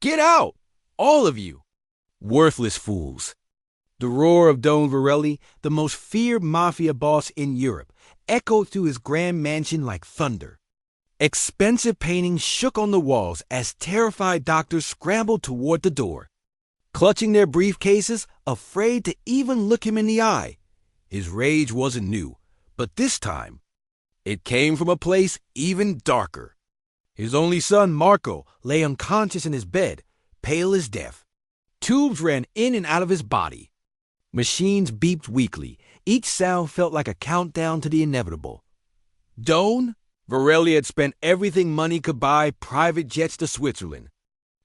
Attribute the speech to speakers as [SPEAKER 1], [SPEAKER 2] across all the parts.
[SPEAKER 1] Get out! All of you! Worthless fools. The roar of Don Varelli, the most feared mafia boss in Europe, echoed through his grand mansion like thunder. Expensive paintings shook on the walls as terrified doctors scrambled toward the door, clutching their briefcases, afraid to even look him in the eye. His rage wasn't new, but this time, it came from a place even darker. His only son, Marco, lay unconscious in his bed, pale as death. Tubes ran in and out of his body. Machines beeped weakly. Each sound felt like a countdown to the inevitable. Don Varelli had spent everything money could buy, private jets to Switzerland.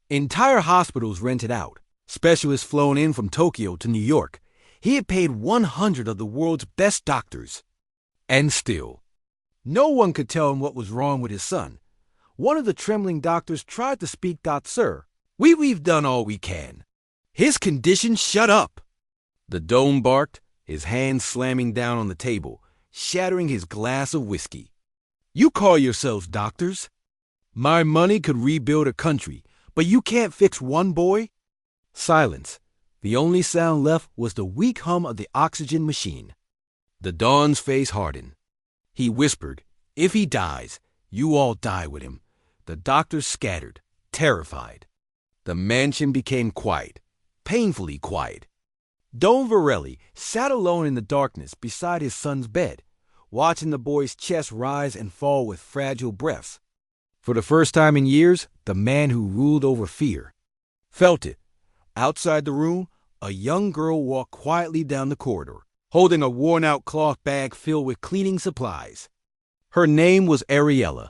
[SPEAKER 1] Entire hospitals rented out, specialists flown in from Tokyo to New York. He had paid 100 of the world's best doctors. And still, no one could tell him what was wrong with his son. One of the trembling doctors tried to speak. Sir, we've done all we can. His condition, shut up. The Don barked, his hands slamming down on the table, shattering his glass of whiskey. You call yourselves doctors? My money could rebuild a country, but you can't fix one boy? Silence. The only sound left was the weak hum of the oxygen machine. The Don's face hardened. He whispered, if he dies, you all die with him. The doctors scattered, terrified. The mansion became quiet, painfully quiet. Don Varelli sat alone in the darkness beside his son's bed, watching the boy's chest rise and fall with fragile breaths. For the first time in years, the man who ruled over fear felt it. Outside the room, a young girl walked quietly down the corridor, holding a worn-out cloth bag filled with cleaning supplies. Her name was Ariella.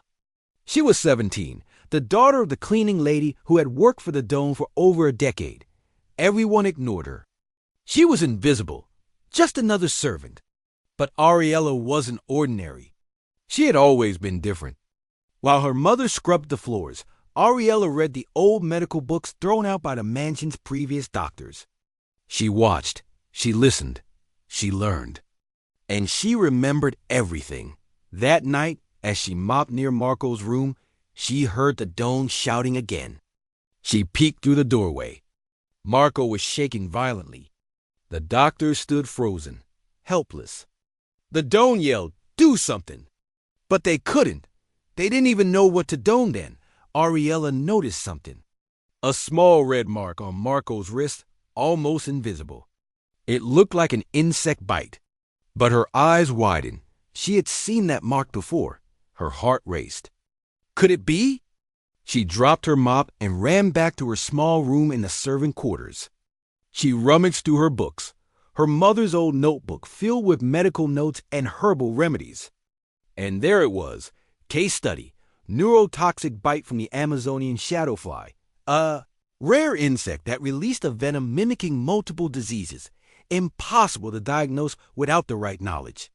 [SPEAKER 1] She was 17, the daughter of the cleaning lady who had worked for the Don for over a decade. Everyone ignored her. She was invisible, just another servant. But Ariella wasn't ordinary. She had always been different. While her mother scrubbed the floors, Ariella read the old medical books thrown out by the mansion's previous doctors. She watched, she listened, she learned. And she remembered everything. That night, as she mopped near Marco's room, she heard the Don shouting again. She peeked through the doorway. Marco was shaking violently. The doctors stood frozen, helpless. The Don yelled, do something. But they couldn't. They didn't even know what to do then. Ariella noticed something. A small red mark on Marco's wrist, almost invisible. It looked like an insect bite. But her eyes widened. She had seen that mark before. Her heart raced. Could it be? She dropped her mop and ran back to her small room in the servant quarters. She rummaged through her books, her mother's old notebook filled with medical notes and herbal remedies. And there it was, case study, neurotoxic bite from the Amazonian shadowfly, a rare insect that released a venom mimicking multiple diseases, impossible to diagnose without the right knowledge.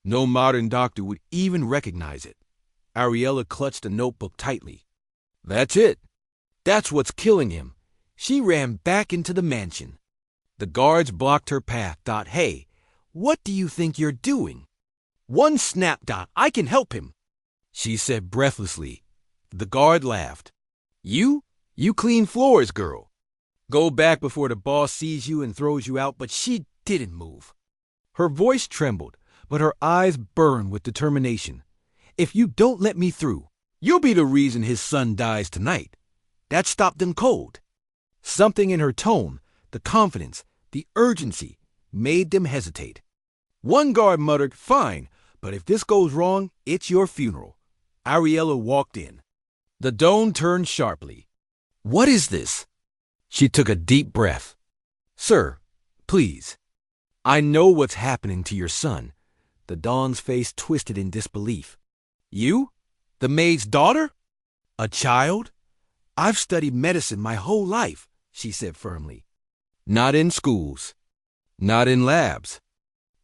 [SPEAKER 1] No modern doctor would even recognize it. Ariella clutched the notebook tightly. That's it. That's what's killing him. She ran back into the mansion. The guards blocked her path. Hey, what do you think you're doing? One snap. I can help him, she said breathlessly. The guard laughed. You clean floors, girl. Go back before the boss sees you and throws you out. But she didn't move. Her voice trembled, but her eyes burned with determination. If you don't let me through, you'll be the reason his son dies tonight. That stopped them cold. Something in her tone, the confidence, the urgency, made them hesitate. One guard muttered, fine, but if this goes wrong, it's your funeral. Ariella walked in. The Don turned sharply. What is this? She took a deep breath. Sir, please. I know what's happening to your son. The Don's face twisted in disbelief. You? The maid's daughter? A child? I've studied medicine my whole life, she said firmly. Not in schools. Not in labs.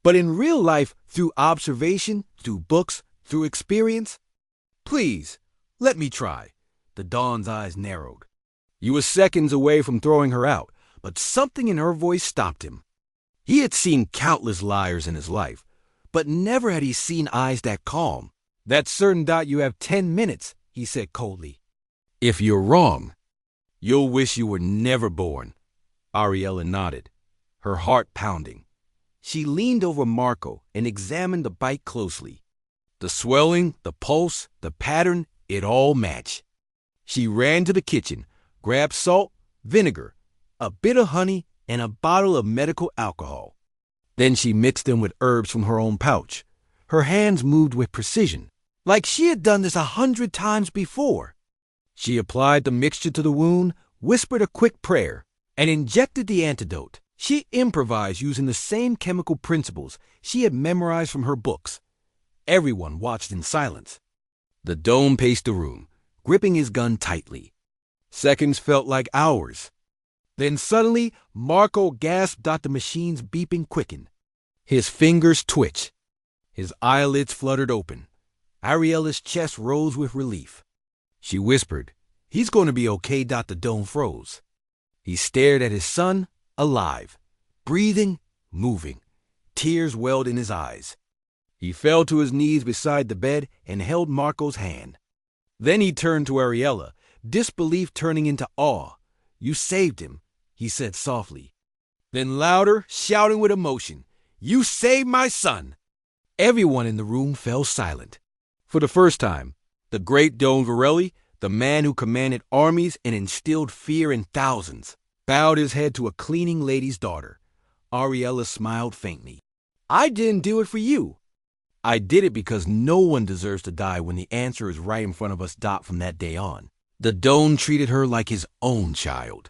[SPEAKER 1] But in real life, through observation, through books, through experience. Please, let me try. The Don's eyes narrowed. You were seconds away from throwing her out, but something in her voice stopped him. He had seen countless liars in his life, but never had he seen eyes that calm. That's certain. You have 10 minutes, he said coldly. If you're wrong. You'll wish you were never born. Ariella nodded, her heart pounding. She leaned over Marco and examined the bite closely. The swelling, the pulse, the pattern, it all matched. She ran to the kitchen, grabbed salt, vinegar, a bit of honey, and a bottle of medical alcohol. Then she mixed them with herbs from her own pouch. Her hands moved with precision, like she had done this 100 times before. She applied the mixture to the wound, whispered a quick prayer, and injected the antidote. She improvised using the same chemical principles she had memorized from her books. Everyone watched in silence. The Don paced the room, gripping his gun tightly. Seconds felt like hours. Then suddenly, Marco gasped out the machine's beeping quicken. His fingers twitched. His eyelids fluttered open. Ariella's chest rose with relief. She whispered, "He's going to be okay." Dr. Don froze. He stared at his son, alive, breathing, moving. Tears welled in his eyes. He fell to his knees beside the bed and held Marco's hand. Then he turned to Ariella, disbelief turning into awe. "You saved him," he said softly. Then louder, shouting with emotion, "You saved my son!" Everyone in the room fell silent. For the first time, the great Don Varelli, the man who commanded armies and instilled fear in thousands, bowed his head to a cleaning lady's daughter. Ariella smiled faintly. "I didn't do it for you. I did it because no one deserves to die when the answer is right in front of us." From that day on, the Don treated her like his own child.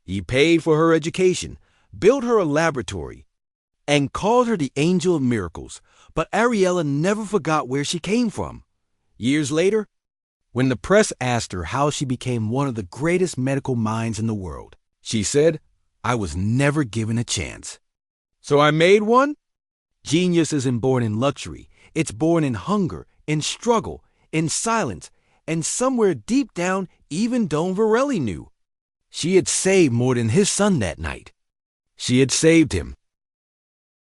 [SPEAKER 1] He paid for her education, built her a laboratory, and called her the Angel of Miracles. But Ariella never forgot where she came from. Years later, when the press asked her how she became one of the greatest medical minds in the world, she said, "I was never given a chance. So I made one." Genius isn't born in luxury. It's born in hunger, in struggle, in silence, and somewhere deep down, even Don Varelli knew. She had saved more than his son that night. She had saved him.